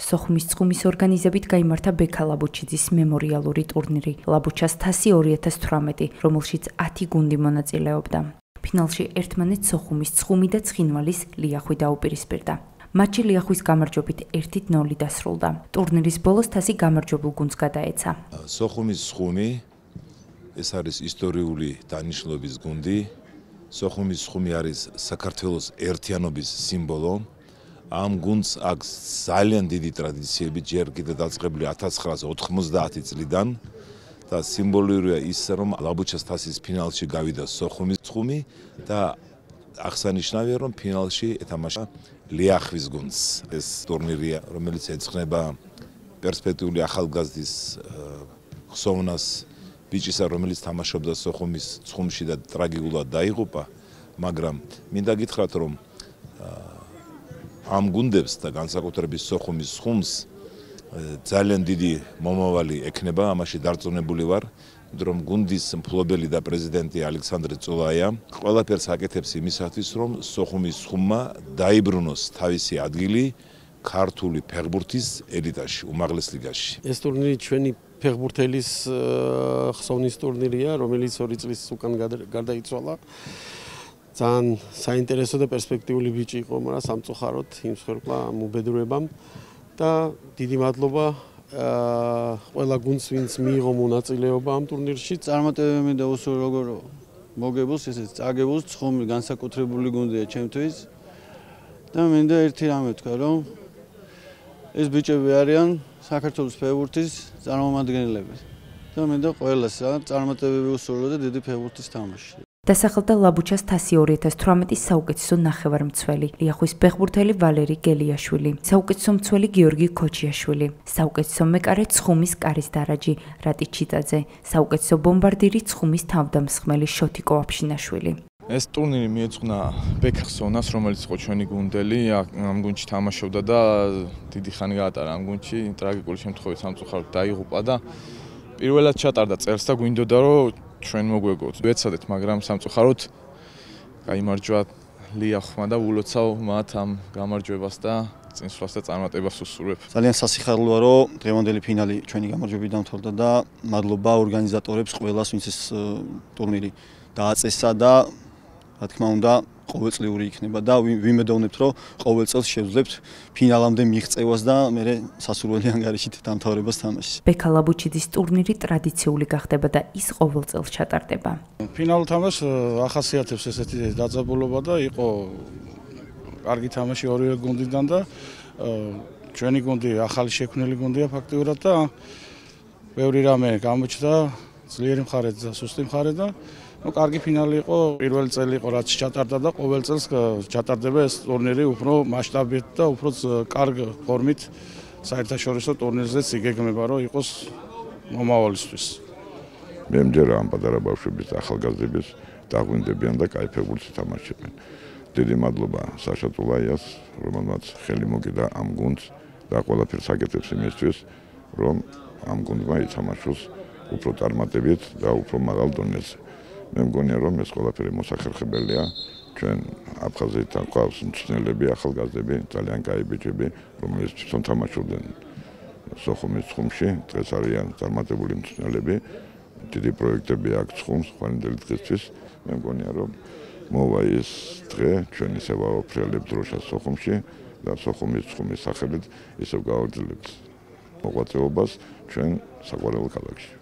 სოხუმის წყუმის ორგანიზებით გაიმართა ბექა ლაბუჩიძის მემორიალური ტურნირი ლაბუჩას თასი 2018, რომელშიც 10 გუნდი მონაწილეობდა. ფინალში ერთმანეთს სოხუმის წყუმი და ცხინვალის ლიახვი დაუპირისპირდა. მატჩი ლიახვის გამარჯვებით 1-0 დასრულდა. ტურნირის ბოლოს თასი გამარჯვებულ გუნდს გადაეცა. სოხუმის წყუმი ეს არის ისტორიული დანიშნულების გუნდი. სოხუმის წყუმი არის საქართველოს ერთიანობის სიმბოლო. ამ გუნდს აქვს ძალიან დიდი ტრადიციები, ჯერ კიდევ დაწყებული 1990 წლიდან და სიმბოლურია ის, რომ ლაბუჩას თასის ფინალში გავიდა სოხუმის წყუმი და აღსანიშნავია, რომ ფინალში ეთამაშა ლიახვის გუნდს. ეს ტურნირია, რომელიც ეძღვნება პერსპექტიული ახალგაზრდის ხსოვნას ბიჭისა, რომელიც თამაშობდა სოხუმის წყუმში და ტრაგიკულად დაიღუპა, მაგრამ მინდა გითხრათ, რომ ამ გუნდებს და განსაკუთრებით სოხუმის წყუმს ძალიან დიდი მომავალი ექნება, ამაში დარწმუნებული ვარ, რომ გუნდის მფლობელი და პრეზიდენტი ალექსანდრე წულაია ყველაფერს აკეთებს იმისათვის, რომ სოხუმის წყუმმა დაიბრუნოს თავისი ადგილი ქართული ფეხბურთის ელიტაში, უმაღლეს ლიგაში. ეს ტურნირი ჩვენი ფეხბურთელის ხსოვნის ტურნირია, რომელიც 2 წლის უკან გარდაიცვალა. ძალიან საინტერესო და პერსპექტიული ბიჭი იყო, მაგრამ სამწუხაროდ იმსხვერპლა ამ უბედურებამ და დიდი მადლობა ყველა გუნდს, ვინც მიიღო მონაწილეობა ამ ტურნირში. წარმატებები მინდა უსურვო როგორ მოგებულს, ესეც წაგებულს, ცხუმი განსაკუთრებული გუნდია ჩემთვის და მინდა ერთი რამე ვთქვა, რომ ეს ბიჭები არიან საქართველოს ფეხბურთის წარმომადგენლები და მინდა ყველას წარმატებები უსურვო და დიდი ფეხბურთის თამაში. დასახელდა ლაბუჩას თასი 2018-ის საუკეთესო ნახევარმცველი, ლიახვის ფეხბურთელი ვალერი გელიაშვილი, საუკეთესო მცველი გიორგი ქოჩიაშვილი, საუკეთესო მეკარე ცხუმის კარის დარაჯი რატი ჩიტაძე, საუკეთესო ბომბარდირი ცხუმის თავდამსხმელი შოთიკო აფშინაშვილი. ეს ტურნირი მიეძღვნა ბექა ხსოვნას, რომელიც იყო ჩვენი გუნდელი, ამ გუნდში თამაშობდა და დიდი ხანი გაატარა ამ გუნდში, ტრაგიკული შემთხვევით სამწუხაროდ დაიღუპა და პირველად ჩატარდა წელს და გვინდოდა რომ ჩვენ მოგვეგოთ. ვეცადეთ, მაგრამ სამწუხაროდ გაიმარჯვა ლიახმა და ულოცავ მათ ამ გამარჯვებას და წინსვლას და წარმატებას უსურვებ. ძალიან სასიხარულოა, რომ დღევანდელი ფინალი ჩვენი გამარჯვებით დამთავრდა და მადლობა ორგანიზატორებს ყველას, ვინც ეს ტურნირი დააწესა და რა თქმა უნდა ყოველწლიური იქნება და ვიმედოვნებთ, რომ ყოველ წელს შევძლებთ ფინალამდე მიღწევას და მე სასურველი ანგარიშით დამთავრებას თამაშის. ბექა ლაბუჩიძის ტურნირი ტრადიციული გახდება და ის ყოველ წელს ჩატარდება. ფინალურ თამაშს ახასიათებს ესეთი დაძაბულობა და იყო კარგი თამაში ორივე გუნდიდან და ჩვენი გუნდი ახალი შექმნილი გუნდია ფაქტიურად და ბევრი რამე გამოჩნდა, ძლიერი მხარე და სუსტი მხარე და კარგი ფინალი იყო, პირველი წელი იყო რაც ჩატარდა და ყოველ წელს ჩატარდება ეს ტურნირი უფრო მასშტაბით და უფრო კარგ ფორმით საერთაშორისო ტურნირზეც იგეგმება, რომ იყოს მომავალისთვის. მე მჯერა ამ პატარა ბავშვების და ახალგაზრდების დაგვინდებიან და კაი ფეხბურთს ითამაშებენ. დიდი მადლობა საშა წულაიას, რომელმაც ხელი მოგიდა ამ გუნდს და ყველაფერს აკეთებს იმისთვის, რომ ამ გუნდმა ითამაშოს უფრო წარმატებით და უფრო მაღალ დონეზე. მე მგონია, რომ ეს ყველაფერი მოსახერხებელია. ჩვენ აფხაზეთთან ყავს მწვრთნელები, ახალგაზრდები, ძალიან კაი ბიჭები, რომლებიც თვითონ თამაშობდნენ სოხუმის წყუმში, დღეს არიან წარმატებული მწვრთნელები. დიდი პროექტები აქვს წყუმს ხვალინდელი დღისთვის. მე მგონია, რომ მოვა ეს დღე ჩვენ ისევ ვაფრიალებთ დროშას სოხუმში და სოხუმის წყუმის სახელით ისევ გავაგრძელებთ მოღვაწეობას ჩვენ საყვარელ ქალაქში.